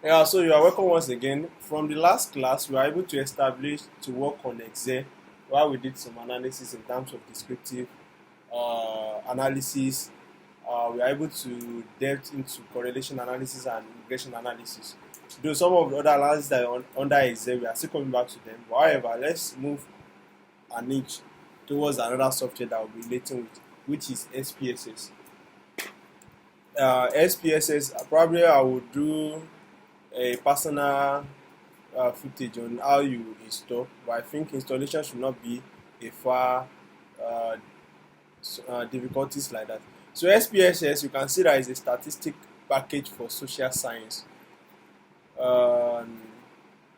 Yeah, so you are welcome once again. From the last class, we were able to establish to work on Excel while we did some analysis in terms of descriptive analysis. We were able to delve into correlation analysis and regression analysis. Though some of the other analysis that are under Excel, we are still coming back to them. But however, let's move an inch towards another software that we'll be relating with, which is SPSS. SPSS, probably I will do a personal footage on how you install, but I think installation should not be a far uh, difficulties like that. So SPSS, you can see that is a statistic package for social science. Um,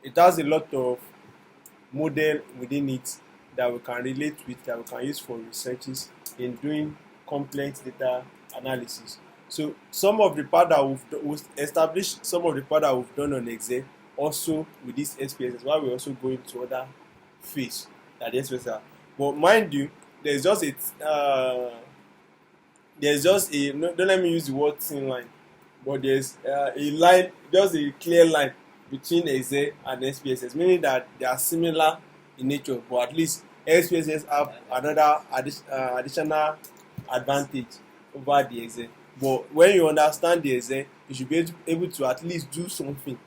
it has a lot of model within it that we can relate with, that we can use for researches in doing complex data analysis. So some of the part that we've established, some of the part that we've done on Excel also with this SPSS, while we're also going to other phase that the SPSS are. But mind you, there's just a no, don't let me use the word thin line, but there's a line, just a clear line between Excel and SPSS, meaning that they are similar in nature, but at least SPSS have another additional advantage over the Excel. But when you understand the Excel, you should be able to at least do something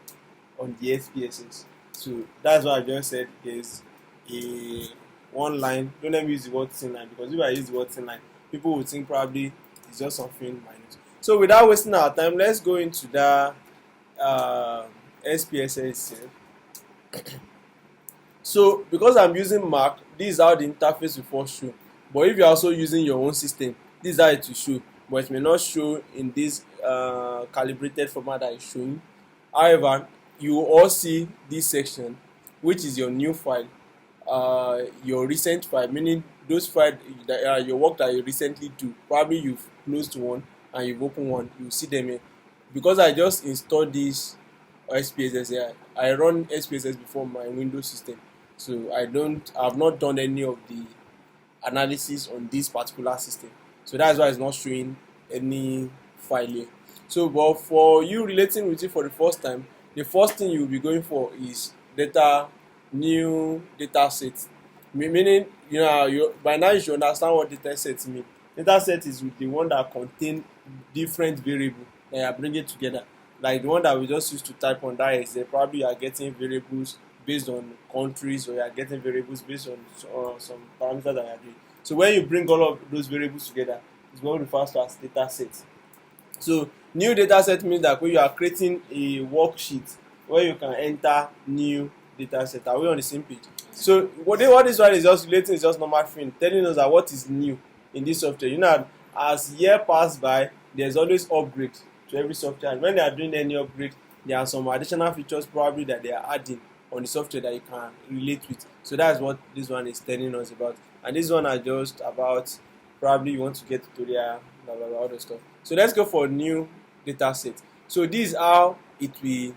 on the SPSS. So that's why I just said there's a one line. Don't let me use the word thin line, because if I use the word thin line, people would think probably it's just something minute. So without wasting our time, let's go into the SPSS itself. So because I'm using Mac, this is how the interface will first show. But if you're also using your own system, this is how it will show. But it may not show in this calibrated format that is showing. However, you will all see this section, which is your new file, your recent file, meaning those files that are your work that you recently do. Probably you've closed one and you've opened one, you see them here. Because I just installed this SPSS here, I run SPSS before my Windows system, so I've not done any of the analysis on this particular system. So that's why it's not showing any file here. So, but for you relating with it for the first time, the first thing you'll be going for is new data set. Meaning, by now you should understand what data set means. Data set is the one that contain different variables that you are bringing together. Like the one that we just used to type on that Excel, probably you are getting variables based on countries, or you are getting variables based on some parameters that you are doing. So when you bring all of those variables together, it's what we refer to as data set. So new data set means that when you are creating a worksheet where you can enter new data set. Are we on the same page? So what this one is just relating is just normal thing, telling us that what is new in this software. As year pass by, there's always upgrade to every software, and when they are doing any upgrade, there are some additional features probably that they are adding on the software that you can relate with. So that's what this one is telling us about. And this one are just about probably you want to get tutorial, blah blah blah, all the stuff. So let's go for new data set. So this is how it will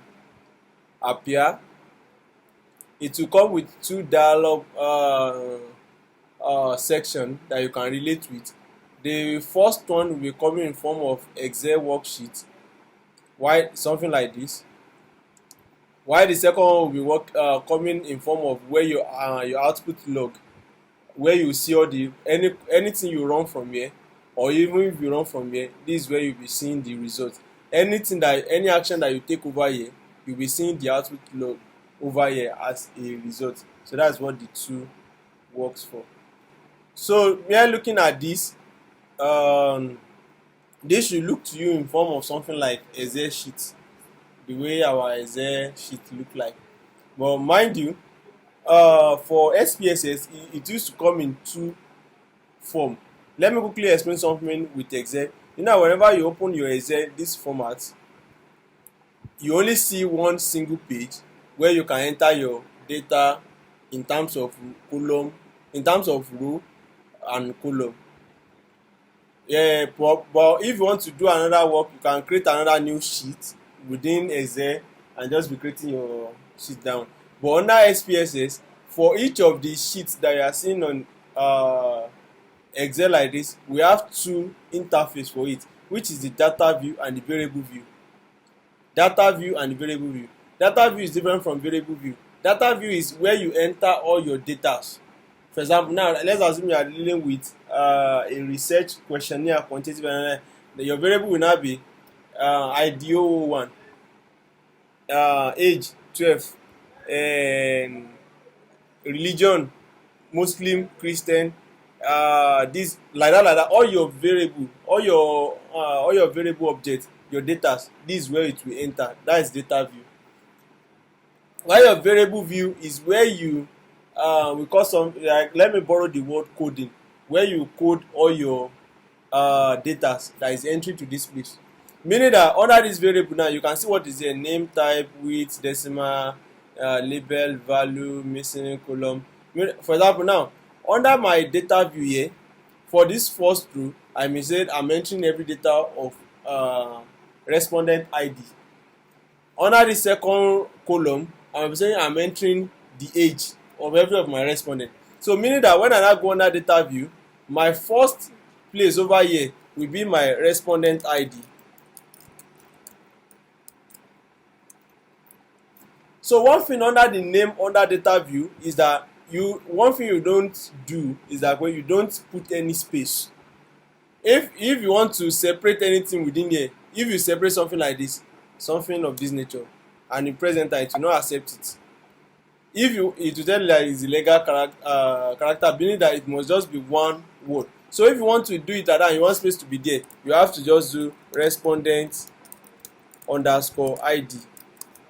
appear. It will come with two dialog section that you can relate with. The first one will be coming in form of Excel worksheet, while something like this. While the second one will be coming in form of where your output log, where you see all the anything you run from here, or even if you run from here, this is where you'll be seeing the result. Any action that you take over here, you'll be seeing the output log over here as a result. So that's what the two works for. So we are looking at this. This should look to you in form of something like Excel sheet, the way our Excel sheet look like. But mind you, for SPSS, it used to come in two form. Let me quickly explain something with Excel. Whenever you open your Excel this format, you only see one single page where you can enter your data in terms of column, in terms of row and column. Yeah, but if you want to do another work, you can create another new sheet within Excel and just be creating your sheet down. But under SPSS, for each of the sheets that you are seeing on Excel like this, we have two interface for it, which is the data view and the variable view. data view and variable view. Data view is different from variable view. Data view is where you enter all your data. For example, now let's assume you are dealing with a research questionnaire quantitative analysis. Your variable will now be IDO 1, age 12, and religion Muslim, Christian, this like that. All your variable, all your variable objects, your data, this is where it will enter. That is data view. While your variable view is where you we call some, like, let me borrow the word coding, where you code all your data that is entry to this place. Meaning that under this variable now you can see what is there: name, type, width, decimal, label, value, missing column. For example, now under my data view here, for this first row, I may say I'm entering every data of respondent ID. Under the second column, I'm saying I'm entering the age of every of my respondent. So meaning that when I now go under data view, my first place over here will be my respondent ID. So one thing under the name under data view is that one thing you don't do is that when you don't put any space. If you want to separate anything within here, if you separate something like this, something of this nature, and in present time it will not accept it. It will tell you that it's illegal character, meaning that it must just be one word. So if you want to do it like that, you want space to be there, you have to just do respondent underscore ID,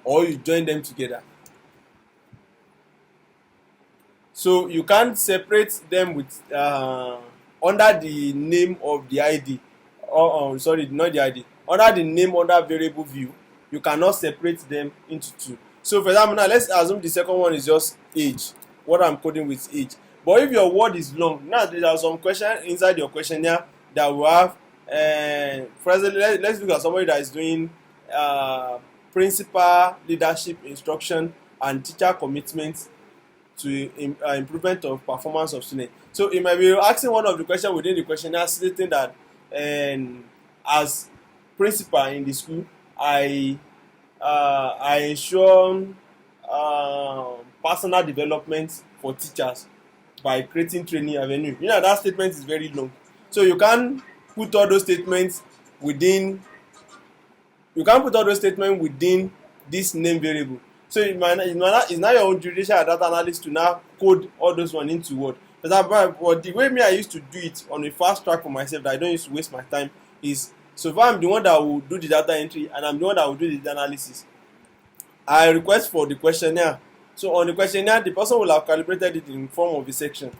or you join them together. So you can't separate them with under the name of the ID, or sorry, not the ID, under the name under variable view, you cannot separate them into two. So for example, now let's assume the second one is just age, what I'm coding with age. But if your word is long, now there are some questions inside your questionnaire that will have for example, let's look at somebody that is doing principal leadership instruction and teacher commitment to improvement of performance of students. So it might be asking one of the questions within the questionnaire stating that as principal in the school, I ensure personal development for teachers by creating training avenue. You know that statement is very long, so you can't put all those statements within. You can't put all those statements within this name variable. So it's now your own judicial data analyst to now code all those one into Word. But the way I used to do it on a fast track for myself, that I don't used to waste my time, is so far I'm the one that will do the data entry and I'm the one that will do the data analysis. I request for the questionnaire. So on the questionnaire, the person will have calibrated it in form of a section.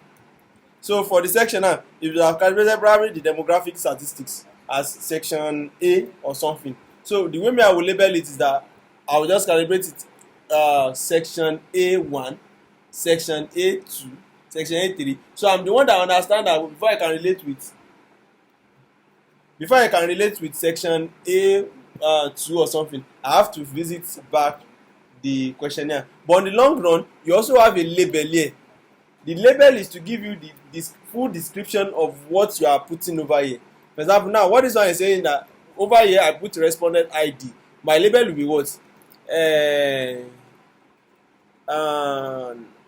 So for the section now, if you have calibrated probably the demographic statistics as section A or something. So the way I will label it is that I will just calibrate it section A1, section A2, section A3. So I'm the one that understand that before I can relate with section A2 or something, I have to visit back the questionnaire. But on the long run, you also have a label here. The label is to give you the full description of what you are putting over here. For example, now what is one is saying that over here I put respondent ID. My label will be what?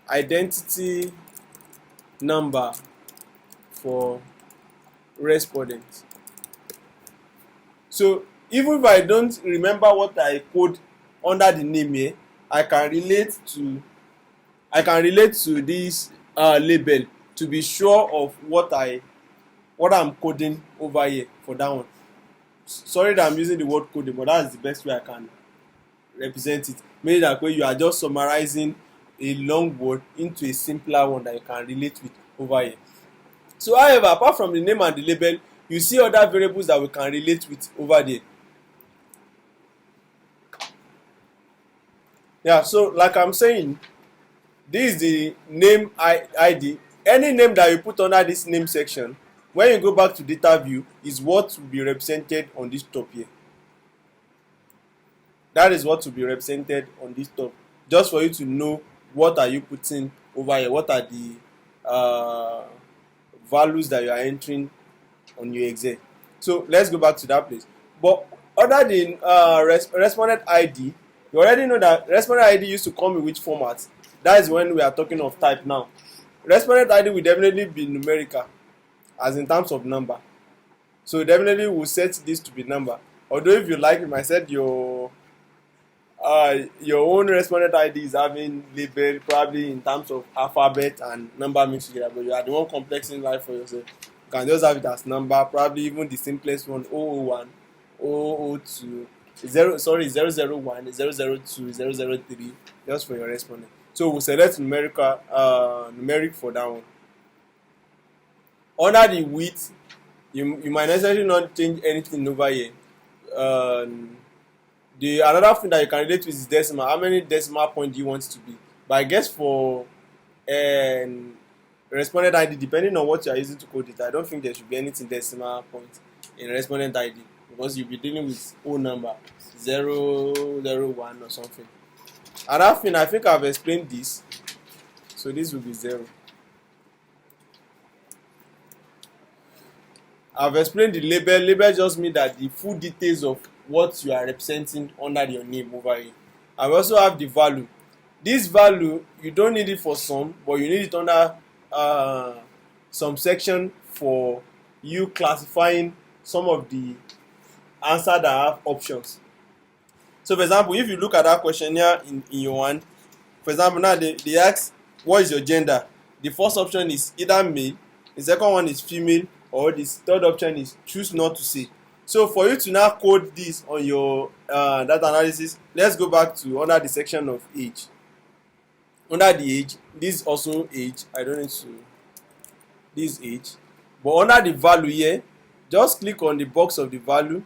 Identity number for respondent. So even if I don't remember what I code under the name here, I can relate to this label to be sure of what I'm coding over here for that one. Sorry that I'm using the word coding, but that's the best way I can represent it. Meaning that way you are just summarizing a long word into a simpler one that you can relate with over here. So however, apart from the name and the label, you see other variables that we can relate with over there. Yeah, so like I'm saying, this is the name ID. Any name that you put under this name section, when you go back to data view, is what will be represented on this top here. That is what will be represented on this top, just for you to know what are you putting over here, what are the values that you are entering on your Excel. So let's go back to that place. But Under the respondent ID, you already know that respondent ID used to come in which format. That is when we are talking of type now. Respondent ID will definitely be numerical, as in terms of number. So definitely we'll set this to be number. Although if you like, you might set your own respondent ID is having label probably in terms of alphabet and number mixed together, but you are the one complexing life for yourself. You can just have it as number, probably even the simplest one 001, 002, 001, 002, 003, just for your respondent. So we'll select numeric for that one. Under the width, you might necessarily not change anything over here. The another thing that you can relate with is decimal. How many decimal points do you want it to be? But I guess for respondent ID, depending on what you are using to code it, I don't think there should be anything decimal point in respondent ID, because you'll be dealing with whole number 001 or something. Another thing, I think I've explained this, so this will be 0. I've explained the label. Label just means that the full details of what you are representing under your name over here. I also have the value. This value, you don't need it for some, but you need it under some section for you classifying some of the answer that have options. So for example, if you look at that question here in your one, for example, now they ask what is your gender. The first option is either male, the second one is female, or the third option is choose not to say. So for you to now code this on your data analysis, let's go back to under the section of age. Under the age, this is also age. I don't need to this age. But under the value here, just click on the box of the value.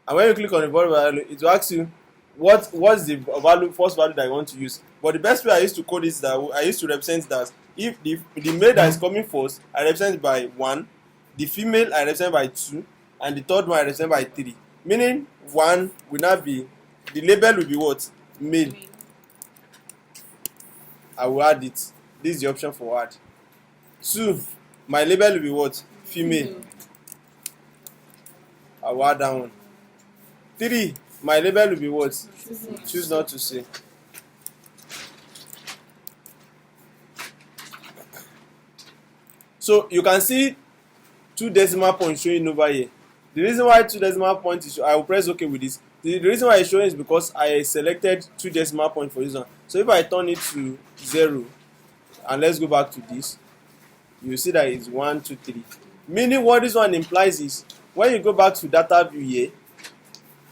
And when you click on the value, it will ask you what's the value, first value that you want to use. But the best way I used to code is that I used to represent that if the male that is coming first, I represent by 1, the female I represent by 2, and the third one I represent by 3. Meaning 1 will not be, the label will be what? Male. I will add it. This is the option for add. 2, my label will be what? Female. I will add that one. 3, my label will be what? Choose not to say. So you can see 2 decimal points showing over here. The reason why 2 decimal points is, I will press OK with this. The reason why it's showing is because I selected 2 decimal points for this one. So if I turn it to 0, and let's go back to this, you see that it's 1, 2, 3. Meaning what this one implies is when you go back to data view here,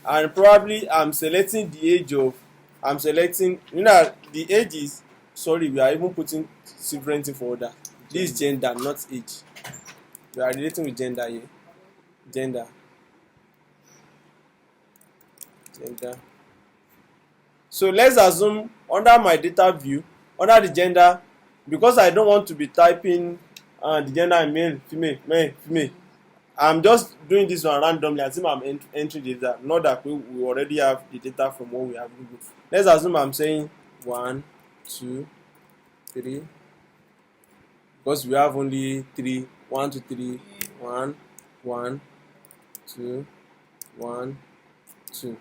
and probably I'm selecting the age of, the age is, sorry, we are even putting different thing for order. This is gender, not age. We are relating with gender here. Gender. So let's assume under my data view, under the gender, because I don't want to be typing the gender in male, female. I'm just doing this one randomly as if I'm entering the data. Not that we already have the data from what we have Googled. Let's assume I'm saying 1, 2, 3. Because we have only 3. 1, 2, 3. 1, 1, 2, 1, 2.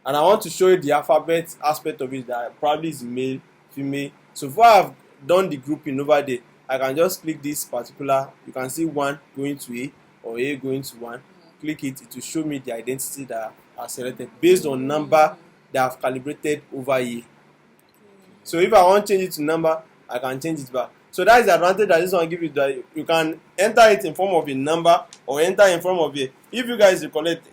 And I want to show you the alphabet aspect of it, that probably is male, female. So before I've done the grouping over there, I can just click this particular. You can see 1 going to A or A going to 1. Click it will show me the identity that are selected based on number that I've calibrated over here. So if I want to change it to number, I can change it back. So that is the advantage that this one gives you, that you can enter it in form of a number or enter in form of a. If you guys recollect,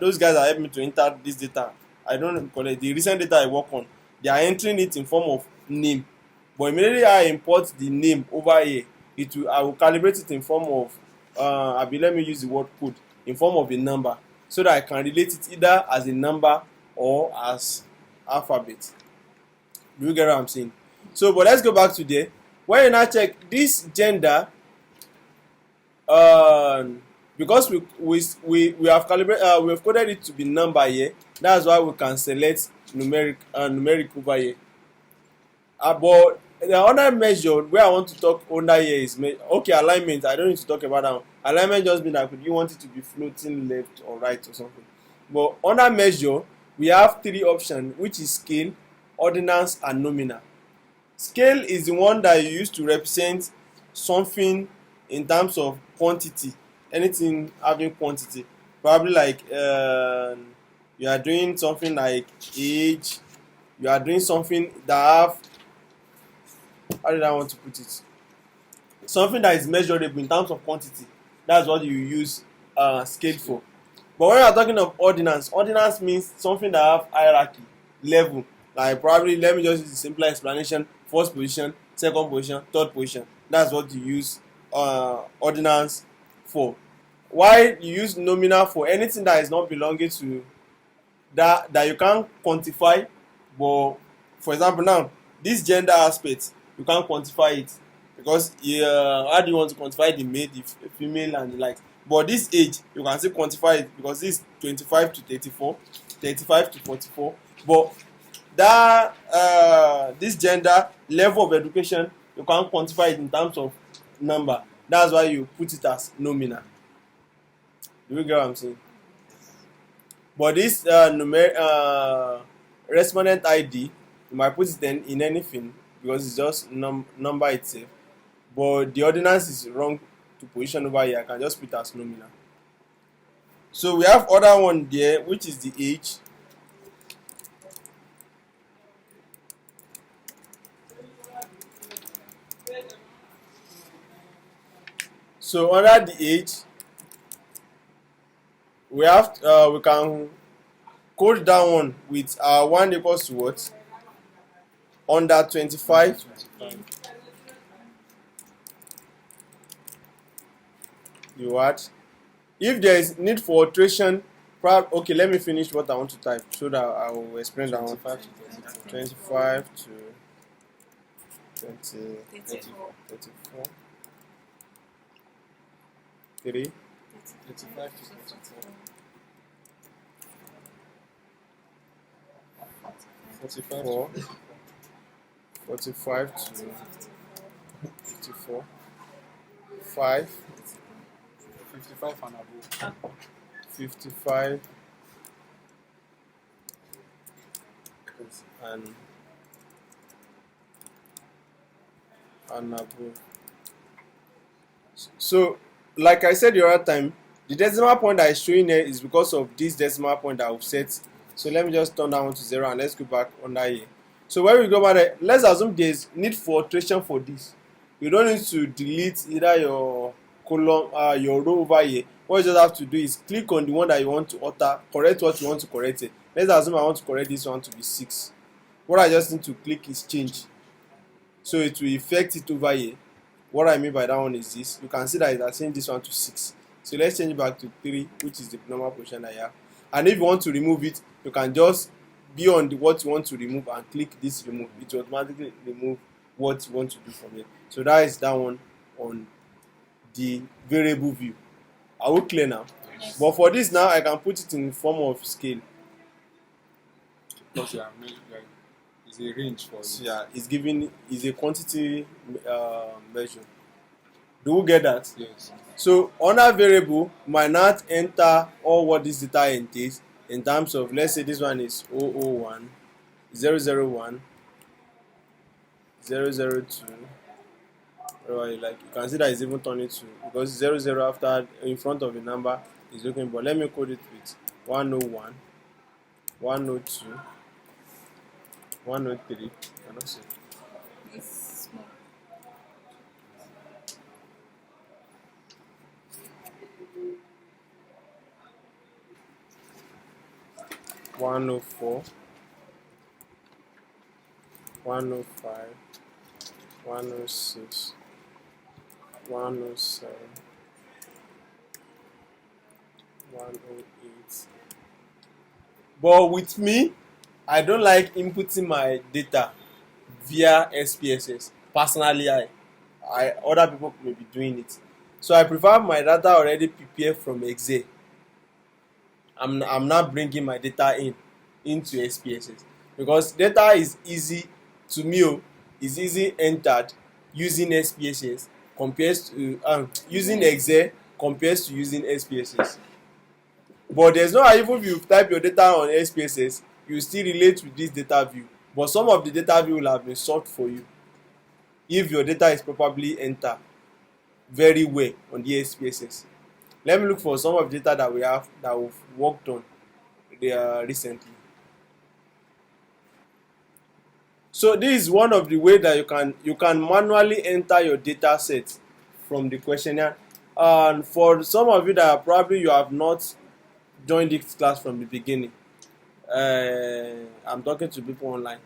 those guys are helping me to enter this data. I don't recollect the recent data I work on. They are entering it in form of name. But immediately I import the name over here, I will calibrate it in form of let me use the word code, in form of a number, so that I can relate it either as a number or as alphabet. Do you get what I'm saying? So, but let's go back to there. When you now check this gender, because we have calibrated, we have coded it to be number here. That's why we can select numeric over here. But the other measure where I want to talk under here is alignment. I don't need to talk about that one. Alignment just means that you want it to be floating left or right or something. But under measure, we have three options, which is scale, ordinance, and nominal. Scale is the one that you use to represent something in terms of quantity, anything having quantity, probably like you are doing something like age, you are doing something that have, how did I want to put it, something that is measurable in terms of quantity. That's what you use scale for. But when you are talking of ordinance, ordinance means something that have hierarchy, level. Like probably, let me just use the simple explanation: first position, second position, third position. That's what you use ordinance for. Why you use nominal for anything that is not belonging to that you can't quantify. But for example, now this gender aspect, you can't quantify it because how do you want to quantify the male, the female, and the like? But this age, you can still quantify it because this 25 to 34, 35 to 44. But that this gender, level of education, you can't quantify it in terms of number. That's why you put it as nominal. Do you get what I'm saying? But this respondent ID, you might put it in anything because it's just number itself. But the ordinance is wrong to position over here. I can just put it as nominal. So we have other one there, which is the age. So under the age, we have we can code that one with 1 equals to what? Under 25. You what? If there is need for alteration, okay, let me finish what I want to type so that I will explain that one. 25 to 20, 34, 3, 35 to 44. 44, 45 to 54, 5, 55 and above. 55, and above. So, like I said the other time, the decimal point that is showing here is because of this decimal point that I've set. So let me just turn that one to 0 and let's go back under here. So when we go back there, let's assume there is need for alteration for this. You don't need to delete either your column, your row over here. What you just have to do is click on the one that you want to alter, correct what you want to correct it. Let's assume I want to correct this one to be 6. What I just need to click is change. So it will affect it over here. What I mean by that one is this. You can see that it has changed this one to 6. So let's change it back to 3, which is the normal position that I have. And if you want to remove it, you can just be on what you want to remove and click this remove. It will automatically remove what you want to do from here. So that is that one on the variable view. Are we clear now? Yes. But for this now, I can put it in form of scale. Because it's a range for So it. yeah, is a quantity measure. Do you get that? Yes. So under variable, might not enter all what this data entails in terms of, let's say this one is 001, 001, 002. Whatever you like. You can see that it's even turning to, because 00 after in front of the number is looking. But let me code it with 101, 102, 103. I don't see. It's small. One 104, 105, 106, 107, 108. But with me, I don't like inputting my data via SPSS. Personally, other people may be doing it. So I prefer my data already prepared from Excel. I'm not bringing my data into SPSS because data is easy to me. Is easy entered using SPSS compared to using Excel compared to using SPSS. But there's no how, even if you type your data on SPSS, you still relate with this data view. But some of the data view will have been solved for you if your data is properly entered very well on the SPSS. Let me look for some of the data that we have that we've worked on recently. So this is one of the way that you can manually enter your data set from the questionnaire. And for some of you that probably you have not joined this class from the beginning, I'm talking to people online.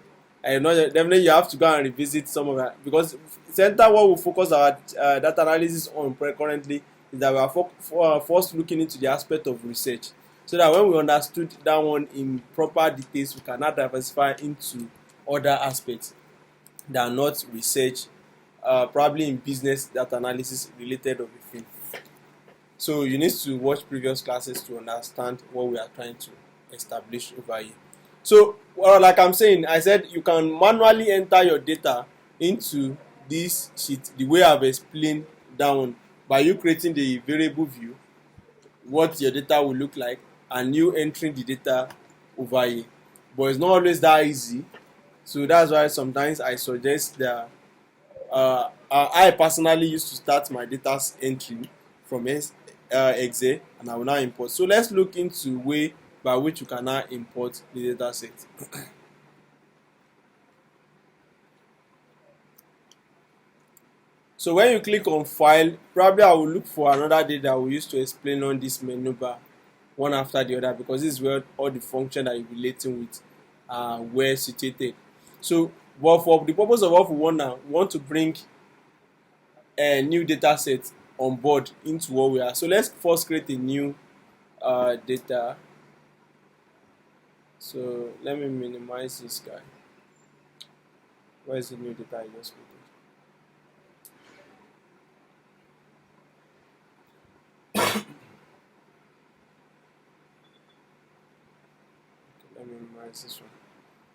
I know that definitely you have to go and revisit some of that, because center what we focus our data analysis on currently is that we are first looking into the aspect of research, so that when we understood that one in proper details, we can now diversify into other aspects that are not research, probably in business data analysis related of the field. So you need to watch previous classes to understand what we are trying to establish over here. So, like I'm saying, I said you can manually enter your data into this sheet the way I've explained down, by you creating the variable view, what your data will look like, and you entering the data over here. But it's not always that easy. So that's why sometimes I suggest that I personally used to start my data entry from Excel, and I will now import. So let's look into way by which you can now import the data set. So when you click on file, probably I will look for another data that we used to explain on this menu bar one after the other, because this is where all the function that you're relating with were situated. So, but for the purpose of what we want now, we want to bring a new data set on board into what we are. So let's first create a new data. So let me minimize this guy. Where is the new data I just created? Let me minimize this one.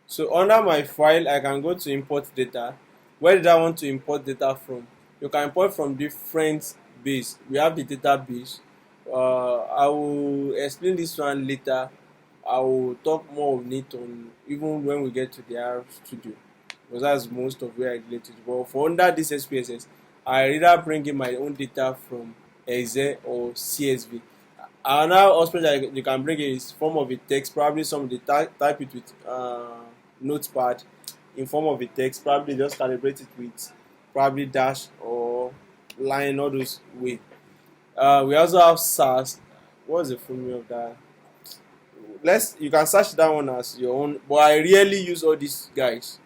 So under my file, I can go to import data. Where did I want to import data from? You can import from different base. We have the database. I will explain this one later. I will talk more on it on even when we get to the R Studio, because that's most of where I relate to. But for under this SPSS, I either bring in my own data from Excel or CSV. Another aspect that you can bring in is form of a text. Probably somebody type it with notepad in form of a text. Probably just calibrate it with probably dash or line, all those way. We also have SAS. What's the full name of that? You can search that one as your own, but I rarely use all these guys.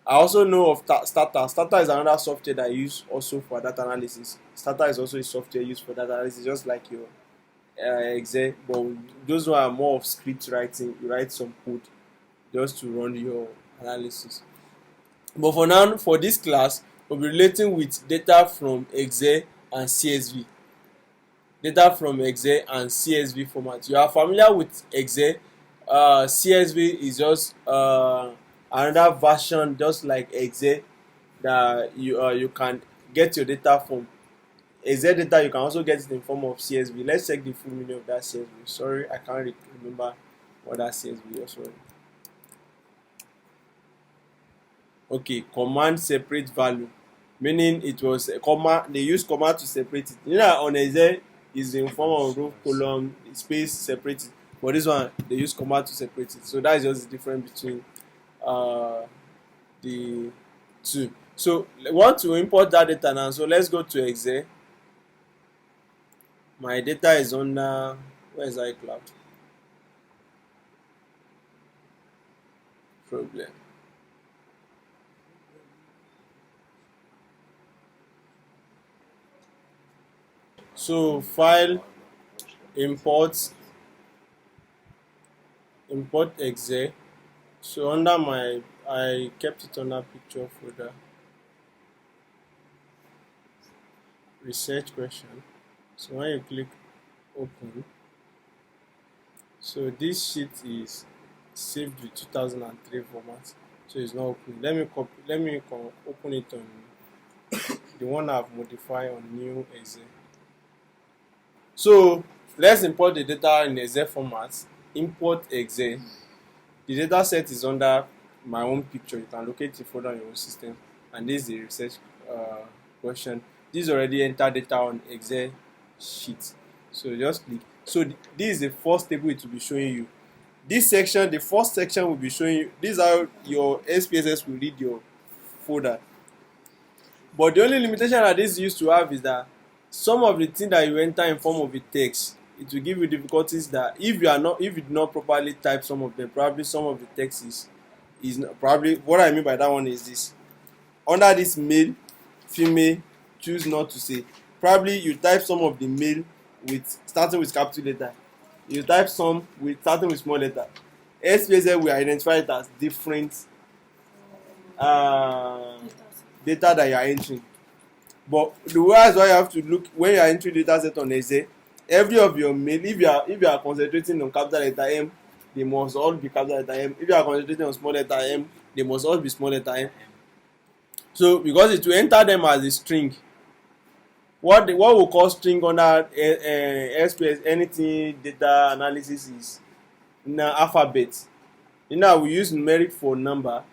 I also know of Starter. Starter is another software that I use also for data analysis. Starter is also a software used for data analysis, just like your Excel, but those who are more of script writing, you write some code just to run your analysis. But for now, for this class, we'll be relating with data from Excel and CSV. Data from Excel and CSV format. You are familiar with Excel. CSV is just another version, just like Excel, that you can get your data from. Excel data, you can also get it in form of CSV. Let's check the full meaning of that CSV. Sorry, I can't remember what that CSV was. Sorry. Okay, command separate value, meaning it was a comma. They use comma to separate it. You know, on Excel is in form of row, column, space separated. But this one they use comma to separate it. So that's just the difference between the two. So we want to import that data now. So let's go to Excel. My data is under, where is iCloud? Problem. So file, import Excel. So under I kept it under picture folder. Research question. So when you click open, so this sheet is saved with 2003 format, so it's not open. Let me open it on the one I've modified on new Excel. So let's import the data in Excel format. Import Excel. The data set is under my own picture. You can locate the folder on your own system, and this is the research question. This already entered data on Excel sheet. So just click. So this is the first table it will be showing you. This section, the first section will be showing you. This is how your SPSS will read your folder. But the only limitation that this used to have is that some of the things that you enter in form of a text, it will give you difficulties that if you do not properly type some of them, probably some of the text is not, probably what I mean by that one is this. Under this male, female, choose not to say. Probably you type some of the male with starting with capital letter. You type some with starting with small letter. SPSS will identify it as different data that you are entering. But the way is why you have to look when you are entering data set on Excel, every of your mail, if you are concentrating on capital letter M, they must all be capital letter M. If you are concentrating on small letter M, they must all be small letter M. So because it will enter them as a string, what we call string under SPS anything data analysis is in alphabet. We use numeric for number.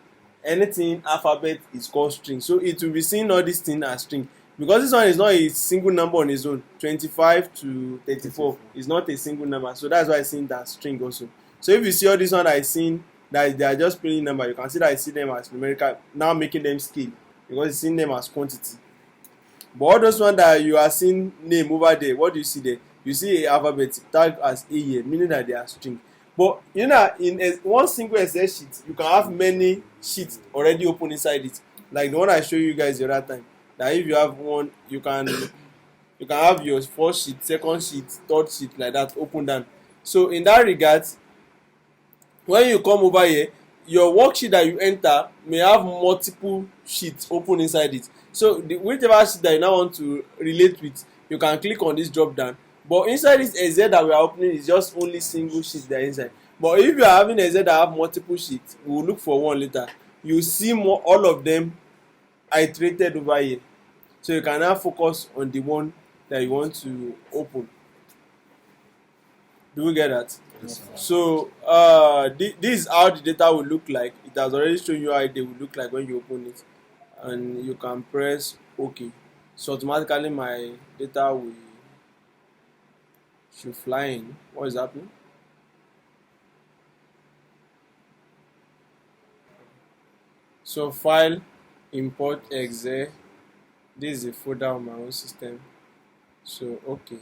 Anything alphabet is called string. So it will be seeing all these things as string. Because this one is not a single number on its own. 25 to 34 is not a single number. So that's why I see that string also. So if you see all this one that I seen that they are just plain number, you can see that I see them as numerical, now making them scale because you see them as quantity. But all those ones that you are seeing name over there, what do you see there? You see a alphabet tag as A here, meaning that they are string. But in one single Excel sheet, you can have many sheets already open inside it. Like the one I showed you guys the other time. That if you have one, you can have your first sheet, second sheet, third sheet like that open down. So in that regard, when you come over here, your worksheet that you enter may have multiple sheets open inside it. So whichever sheet that you now want to relate with, you can click on this drop down. But inside this Excel that we are opening is just only single sheet that inside. But if you are having Excel that have multiple sheets, we will look for one later. You see all of them iterated over here. So you can now focus on the one that you want to open. Do we get that? Yes, so this is how the data will look like. It has already shown you how they will look like when you open it, and you can press OK. So automatically my data should fly in. What is happening? So file, import Excel. This is a folder on my own system. So okay.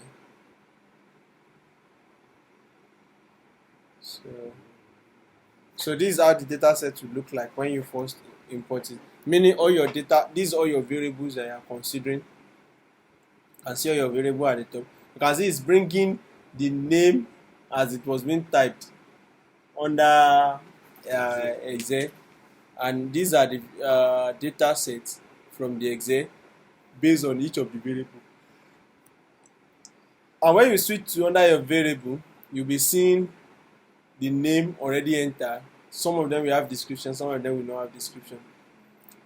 So this is how the data set will look like when you first import it. Meaning all your data, these are all your variables that you are considering. You can see all your variable at the top. You can see it's bringing the name as it was being typed under Excel, and these are the data sets from the Excel based on each of the variables. And when you switch to under your variable, you'll be seeing the name already entered. Some of them will have description, some of them will not have description.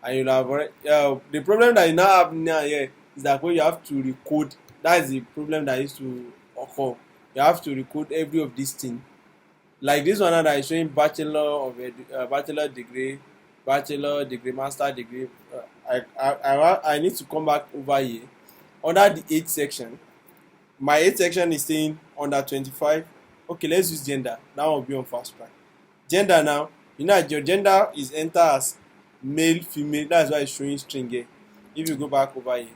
And you'll have the problem that you now have now here is that when you have to recode, that is the problem that used to occur. You have to recode every of these things. Like this one that is showing bachelor degree, master degree. I need to come back over here. Under the 8th section, my 8th section is saying under 25. Okay, let's use gender. That one will be on fast track. Gender now, your gender is entered as male, female. That's why it's showing string here. If you go back over here,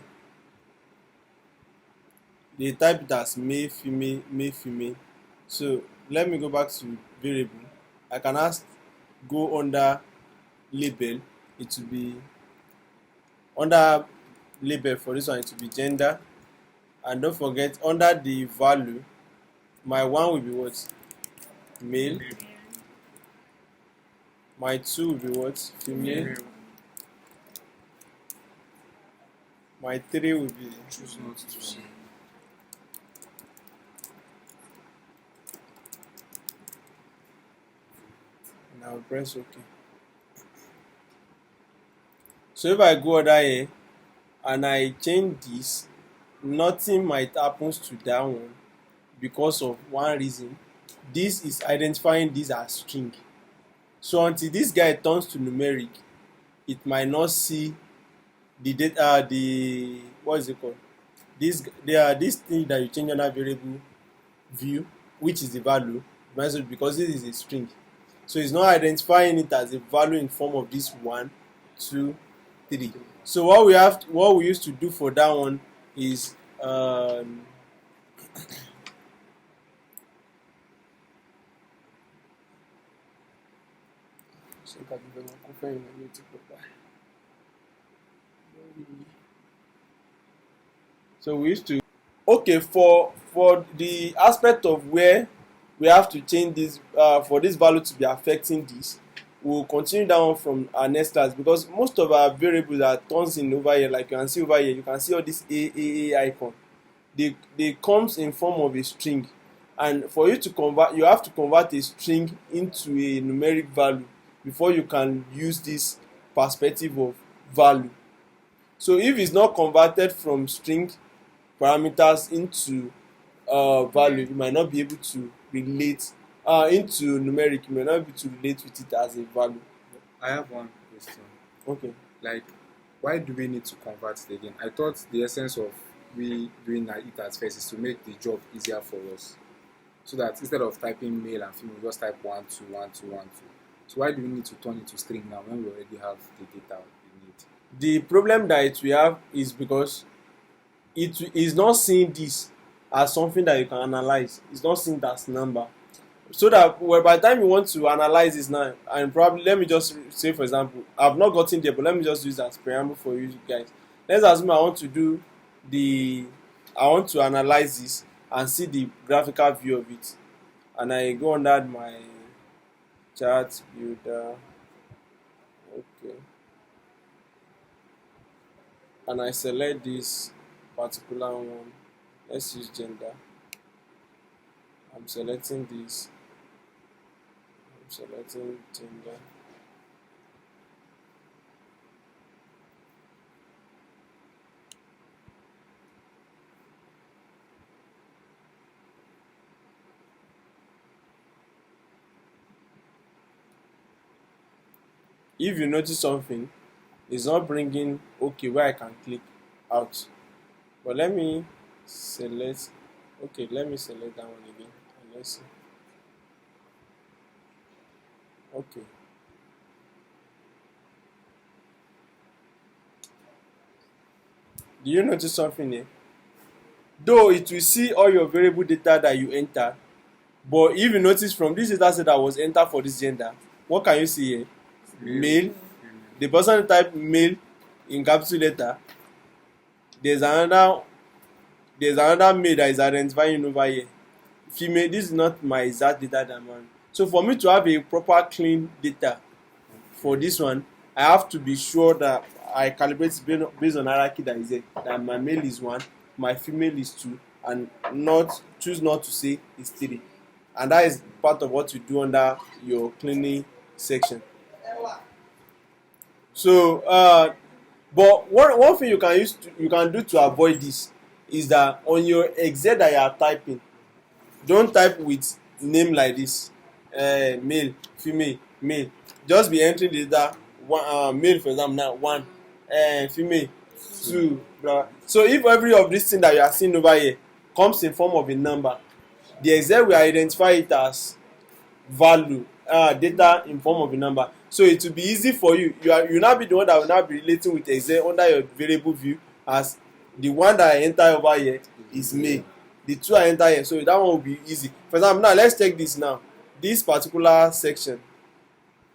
they type it as male, female, male, female. So let me go back to variable. I can go under label. It will be under label for this one. It will be gender, and don't forget under the value, my 1 will be what? Male. My 2 will be what? Female. My 3 will be choose not to see. Now press OK. So if I go under here and I change this, nothing might happen to that one. because of one reason. This is identifying this as string. So until this guy turns to numeric, it might not see the data, the what is it called? This thing that you change under variable view, which is the value, because this is a string. So it's not identifying it as a value in form of this 1, 2, 3. So what we used to do for that one is so we used to for the aspect of where we have to change this for this value to be affecting this, we'll continue that one from our next class, because most of our variables are turns in over here. Like you can see over here, you can see all this a icon. They comes in form of a string, and for you to convert, you have to convert a string into a numeric value before you can use this perspective of value. So if it's not converted from string parameters into value, you might not be able to relate into numeric, you may not be able to relate with it as a value. I have one question. Okay. Like, why do we need to convert it again? I thought the essence of we doing it at first is to make the job easier for us, so that instead of typing male and female, we just type 1 2 1 2 1 2. So why do we need to turn it to string now when we already have the data we need? The problem that we have is because it is not seeing this as something that you can analyze. It's not seeing that as number. So that by the time you want to analyze this now, and probably let me just say, for example, I've not gotten there, but let me just use that as preamble for you guys. Let's assume I want to analyze this and see the graphical view of it, and I go under my chart builder, okay, and I select this particular one. Let's use gender. I'm selecting this. I'm selecting gender. If you notice something, it's not bringing okay where I can click out. But let me select, okay, let me select that one again. And let's see. Okay. Do you notice something here? Though it will see all your variable data that you enter, but if you notice from this data set that was entered for this gender, what can you see here? Male. The person type male in capital letter. There's another male that is identifying over here. Female. This is not my exact data demand. So for me to have a proper clean data for this one, I have to be sure that I calibrate based on hierarchy that is there. That my male is 1, my female is 2, and choose not to say is 3. And that is part of what you do under your cleaning section. So, but one thing you can do to avoid this is that on your Excel that you are typing, don't type with name like this, male, female, male. Just be entering the data. Male, for example, now 1, female 2. Blah. So if every of these things that you are seeing over here comes in form of a number, the Excel will identify it as value, data in form of a number. So it will be easy for you. You now be the one that will now be relating with Excel under your variable view, as the one that I enter over here is male. The 2 I enter here, so that one will be easy. For example, now let's take this now. This particular section,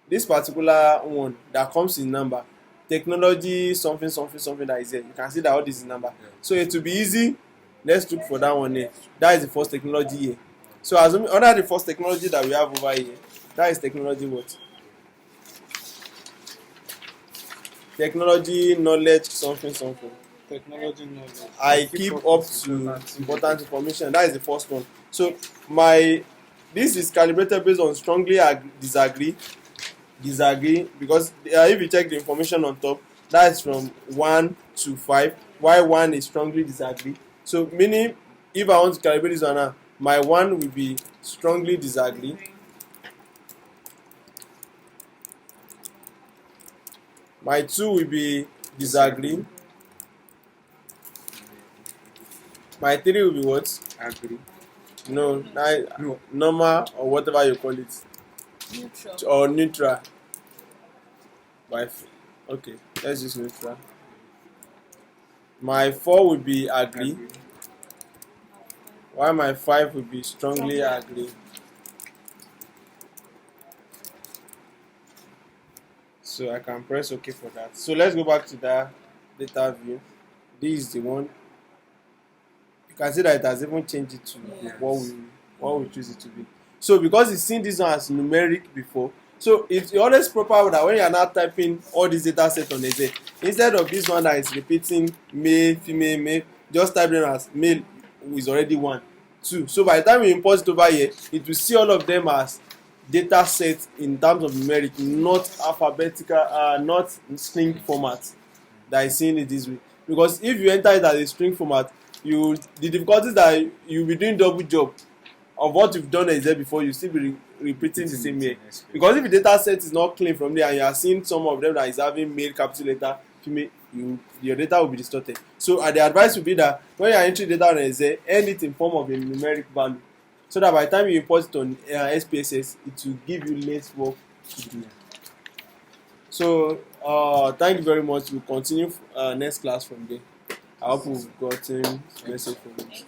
this particular one that comes in number, technology something that is here. You can see that all this is number. Yeah. So it will be easy. Let's look for that one here. That is the first technology here. So assuming under the first technology that we have over here, that is technology what? Technology, knowledge, something. Technology knowledge. I keep up to important information. That is the first one. So this is calibrated based on strongly disagree, because if you check the information on top, that is from 1 to 5. Why 1 is strongly disagree. So meaning if I want to calibrate this one now, My 1 will be strongly disagree. My 2 will be disagree. My 3 will be what? Agree. No, No. normal or whatever you call it, Neutral. or neutral. Okay, let's use neutral. My 4 will be agree, while my 5 will be strongly agree. So I can press OK for that. So let's go back to that data view. This is the one. You can see that it has even changed it to Yes. what we choose it to be. So because it's seen this one as numeric before, so it's always proper that when you are now typing all these data set on Excel, instead of this one that is repeating male, female, male, just type them as male is already 1, 2. So by the time you import it over here, it will see all of them as data set in terms of numeric, not alphabetical, not string format that is seeing it this way. Because if you enter it as a string format, the difficulties that you'll be doing double job of what you've done is there before, you still be repeating the same here. Because if the data set is not clean from there and you are seeing some of them that is having male capital letter, female, your data will be distorted. So the advice would be that when you are entering data on Excel, end it in form of a numeric value, so that by the time you import it on SPSS, it will give you less work to do. So thank you very much. We'll continue next class from there. I hope we've gotten message from it.